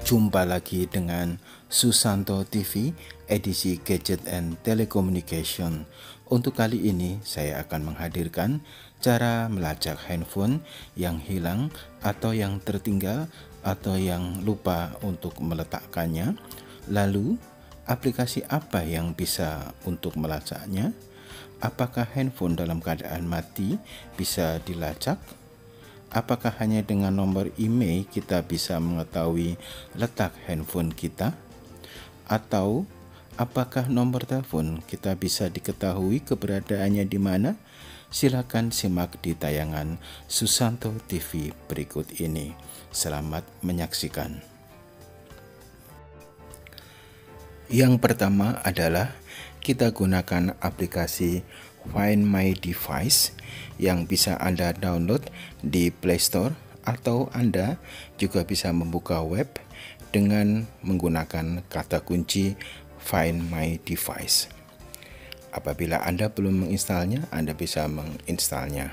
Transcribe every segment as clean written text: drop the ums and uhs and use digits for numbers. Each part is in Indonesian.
Jumpa lagi dengan Susanto TV edisi Gadget and Telecommunication. Untuk kali ini saya akan menghadirkan cara melacak handphone yang hilang atau yang tertinggal atau yang lupa untuk meletakkannya. Lalu aplikasi apa yang bisa untuk melacaknya? Apakah handphone dalam keadaan mati bisa dilacak? Apakah hanya dengan nomor IMEI kita bisa mengetahui letak handphone kita? Atau apakah nomor telepon kita bisa diketahui keberadaannya di mana? Silakan simak di tayangan Susanto TV berikut ini. Selamat menyaksikan. Yang pertama adalah kita gunakan aplikasi Find My Device yang bisa Anda download di Play Store, atau Anda juga bisa membuka web dengan menggunakan kata kunci Find My Device. Apabila Anda belum menginstalnya, Anda bisa menginstalnya.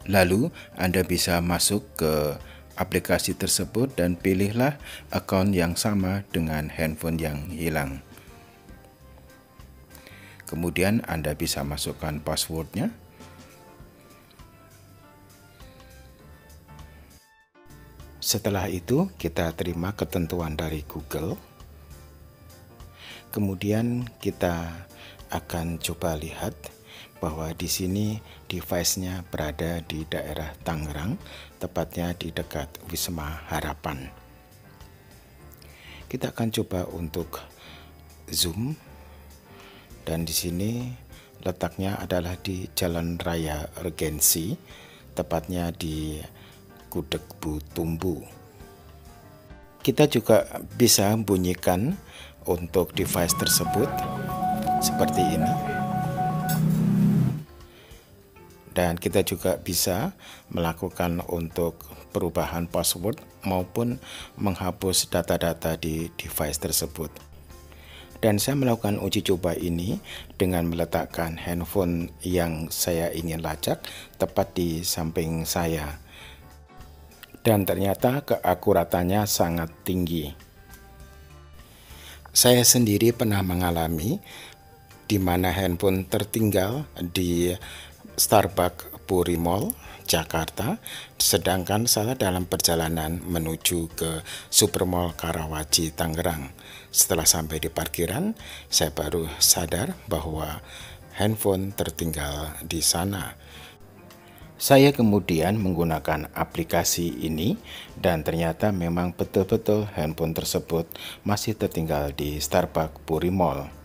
Lalu Anda bisa masuk ke aplikasi tersebut dan pilihlah akun yang sama dengan handphone yang hilang. Kemudian Anda bisa masukkan passwordnya. Setelah itu kita terima ketentuan dari Google. Kemudian kita akan coba lihat bahwa di sini device-nya berada di daerah Tangerang, tepatnya di dekat Wisma Harapan. Kita akan coba untuk zoom. Dan di sini letaknya adalah di Jalan Raya Regensi, tepatnya di Gudeg Butumbu. Kita juga bisa bunyikan untuk device tersebut seperti ini. Dan kita juga bisa melakukan untuk perubahan password maupun menghapus data-data di device tersebut. Dan saya melakukan uji coba ini dengan meletakkan handphone yang saya ingin lacak tepat di samping saya. Dan ternyata keakuratannya sangat tinggi. Saya sendiri pernah mengalami di mana handphone tertinggal di Starbucks Puri Mall, Jakarta, sedangkan saya dalam perjalanan menuju ke Supermall Karawaci, Tangerang. Setelah sampai di parkiran, saya baru sadar bahwa handphone tertinggal di sana. Saya kemudian menggunakan aplikasi ini dan ternyata memang betul-betul handphone tersebut masih tertinggal di Starbucks Puri Mall.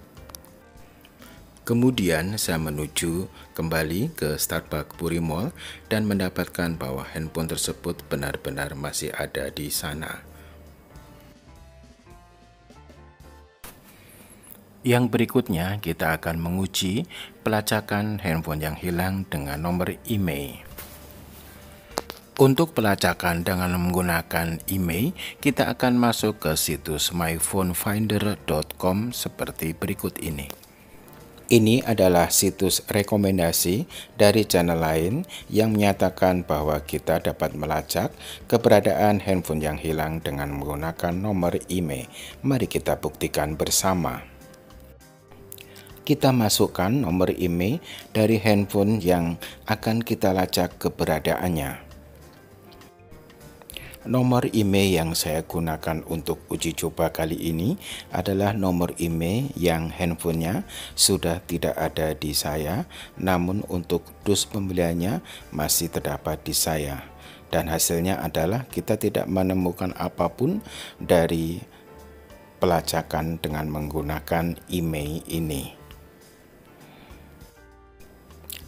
Kemudian saya menuju kembali ke Starbucks Puri Mall dan mendapatkan bahwa handphone tersebut benar-benar masih ada di sana. Yang berikutnya kita akan menguji pelacakan handphone yang hilang dengan nomor IMEI. Untuk pelacakan dengan menggunakan IMEI, kita akan masuk ke situs myphonefinder.com seperti berikut ini. Ini adalah situs rekomendasi dari channel lain yang menyatakan bahwa kita dapat melacak keberadaan handphone yang hilang dengan menggunakan nomor IMEI. Mari kita buktikan bersama. Kita masukkan nomor IMEI dari handphone yang akan kita lacak keberadaannya. Nomor IMEI yang saya gunakan untuk uji coba kali ini adalah nomor IMEI yang handphonenya sudah tidak ada di saya, namun untuk dus pembeliannya masih terdapat di saya. Dan hasilnya adalah kita tidak menemukan apapun dari pelacakan dengan menggunakan IMEI ini.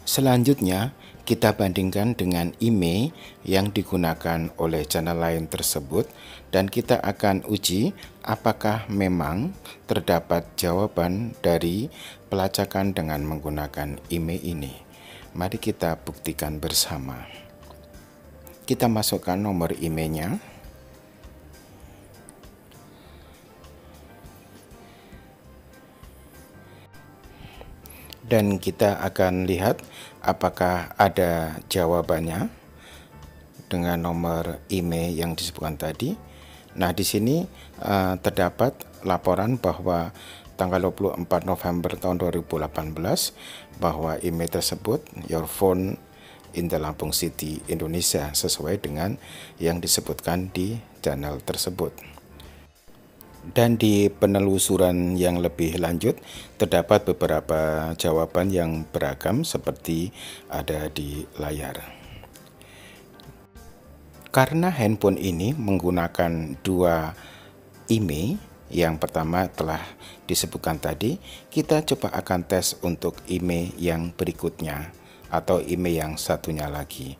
Selanjutnya, kita bandingkan dengan IMEI yang digunakan oleh channel lain tersebut dan kita akan uji apakah memang terdapat jawaban dari pelacakan dengan menggunakan IMEI ini. Mari kita buktikan bersama. Kita masukkan nomor IMEI-nya. Dan kita akan lihat apakah ada jawabannya dengan nomor IMEI yang disebutkan tadi. Nah, di sini terdapat laporan bahwa tanggal 24 November tahun 2018 bahwa email tersebut your phone in the Lampung City, Indonesia, sesuai dengan yang disebutkan di channel tersebut. Dan di penelusuran yang lebih lanjut terdapat beberapa jawaban yang beragam seperti ada di layar. Karena handphone ini menggunakan dua email, yang pertama telah disebutkan tadi, kita coba akan tes untuk email yang berikutnya atau email yang satunya lagi.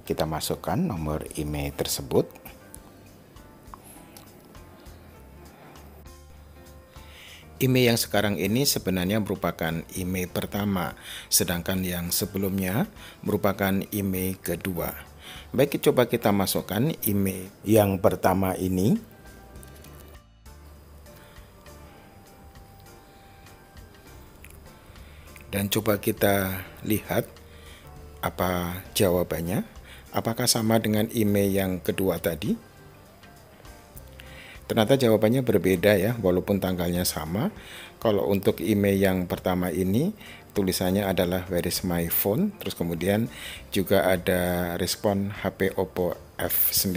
Kita masukkan nomor email tersebut. Email yang sekarang ini sebenarnya merupakan email pertama, sedangkan yang sebelumnya merupakan email kedua. Baik, coba kita masukkan email yang pertama ini. Dan coba kita lihat apa jawabannya. Apakah sama dengan email yang kedua tadi? Ternyata jawabannya berbeda ya, walaupun tanggalnya sama. Kalau untuk email yang pertama ini, tulisannya adalah where is my phone, terus kemudian juga ada respon HP Oppo F9.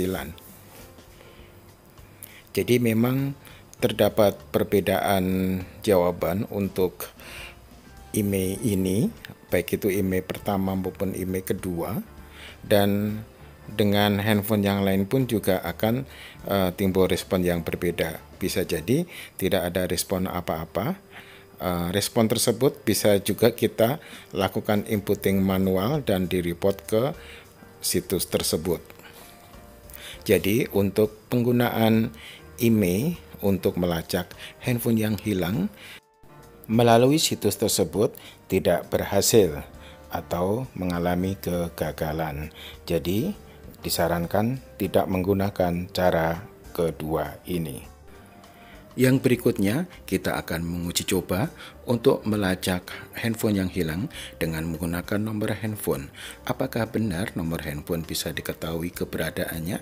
Jadi memang terdapat perbedaan jawaban untuk email ini, baik itu email pertama maupun email kedua, dan dengan handphone yang lain pun juga akan timbul respon yang berbeda. Bisa jadi tidak ada respon apa-apa. Respon tersebut bisa juga kita lakukan inputting manual dan direport ke situs tersebut. Jadi untuk penggunaan email untuk melacak handphone yang hilang melalui situs tersebut tidak berhasil atau mengalami kegagalan. Jadi disarankan tidak menggunakan cara kedua ini. Yang berikutnya kita akan menguji coba untuk melacak handphone yang hilang dengan menggunakan nomor handphone. Apakah benar nomor handphone bisa diketahui keberadaannya?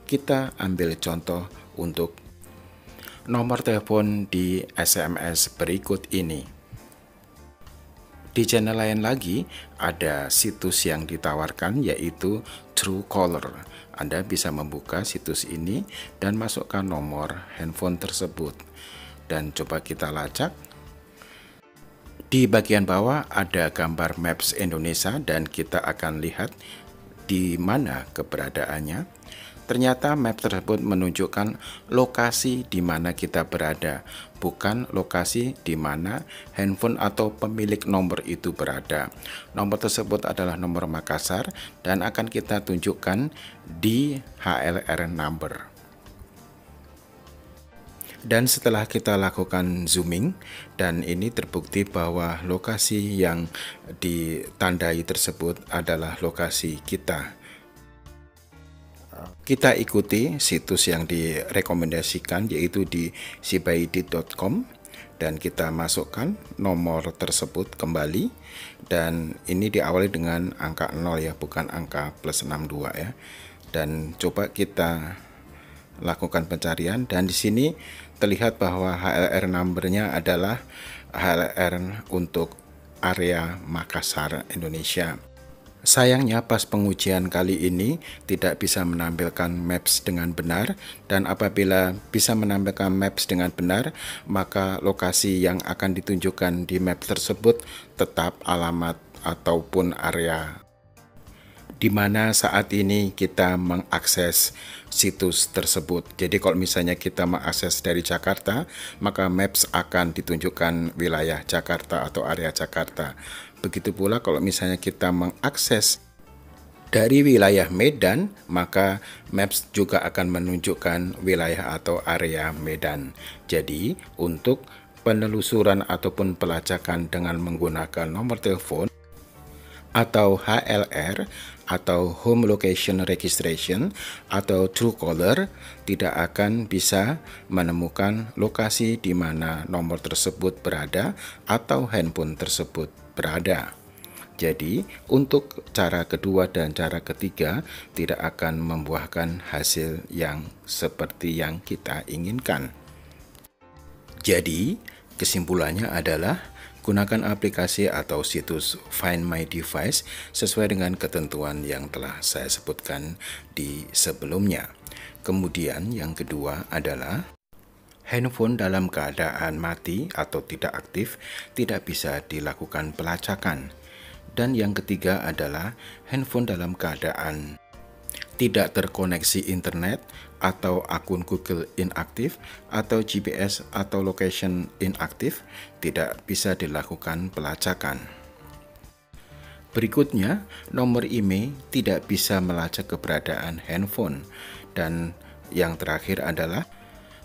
Kita ambil contoh untuk nomor telepon di SMS berikut ini. Di channel lain lagi ada situs yang ditawarkan yaitu Truecaller. Anda bisa membuka situs ini dan masukkan nomor handphone tersebut. Dan coba kita lacak. Di bagian bawah ada gambar Maps Indonesia dan kita akan lihat di mana keberadaannya. Ternyata map tersebut menunjukkan lokasi di mana kita berada, bukan lokasi di mana handphone atau pemilik nomor itu berada. Nomor tersebut adalah nomor Makassar dan akan kita tunjukkan di HLR number. Dan setelah kita lakukan zooming, dan ini terbukti bahwa lokasi yang ditandai tersebut adalah lokasi kita. Kita ikuti situs yang direkomendasikan yaitu di sibaidit.com dan kita masukkan nomor tersebut kembali, dan ini diawali dengan angka 0 ya, bukan angka plus 62 ya. Dan coba kita lakukan pencarian dan di sini terlihat bahwa HLR numbernya adalah HLR untuk area Makassar, Indonesia. Sayangnya pas pengujian kali ini tidak bisa menampilkan maps dengan benar, dan apabila bisa menampilkan maps dengan benar, maka lokasi yang akan ditunjukkan di map tersebut tetap alamat ataupun area di mana saat ini kita mengakses situs tersebut. Jadi kalau misalnya kita mengakses dari Jakarta, maka maps akan ditunjukkan wilayah Jakarta atau area Jakarta. Begitu pula kalau misalnya kita mengakses dari wilayah Medan, maka maps juga akan menunjukkan wilayah atau area Medan. Jadi untuk penelusuran ataupun pelacakan dengan menggunakan nomor telepon atau HLR atau Home Location Registration atau Truecaller tidak akan bisa menemukan lokasi di mana nomor tersebut berada atau handphone tersebut berada. Jadi, untuk cara kedua dan cara ketiga tidak akan membuahkan hasil yang seperti yang kita inginkan. Jadi, kesimpulannya adalah gunakan aplikasi atau situs Find My Device sesuai dengan ketentuan yang telah saya sebutkan di sebelumnya. Kemudian yang kedua adalah handphone dalam keadaan mati atau tidak aktif tidak bisa dilakukan pelacakan. Dan yang ketiga adalah handphone dalam keadaan tidak terkoneksi internet atau akun Google inaktif atau GPS atau location inaktif tidak bisa dilakukan pelacakan. Berikutnya, nomor IMEI tidak bisa melacak keberadaan handphone. Dan yang terakhir adalah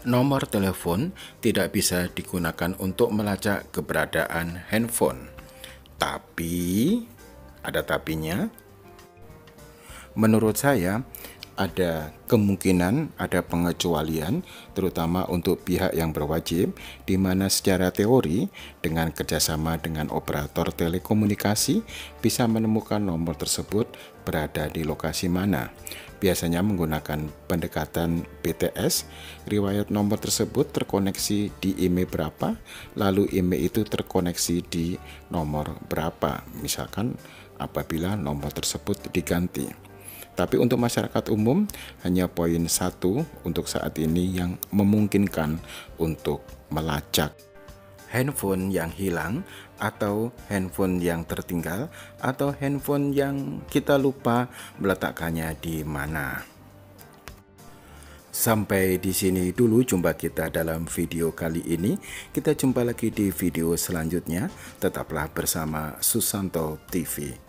nomor telepon tidak bisa digunakan untuk melacak keberadaan handphone. Tapi, ada tapinya. Menurut saya, ada kemungkinan ada pengecualian, terutama untuk pihak yang berwajib, di mana secara teori, dengan kerjasama dengan operator telekomunikasi, bisa menemukan nomor tersebut berada di lokasi mana. Biasanya menggunakan pendekatan BTS, riwayat nomor tersebut terkoneksi di IMEI berapa, lalu IMEI itu terkoneksi di nomor berapa, misalkan apabila nomor tersebut diganti. Tapi untuk masyarakat umum, hanya poin 1 untuk saat ini yang memungkinkan untuk melacak handphone yang hilang, atau handphone yang tertinggal, atau handphone yang kita lupa meletakkannya di mana. Sampai di sini dulu jumpa kita dalam video kali ini. Kita jumpa lagi di video selanjutnya. Tetaplah bersama Susanto TV.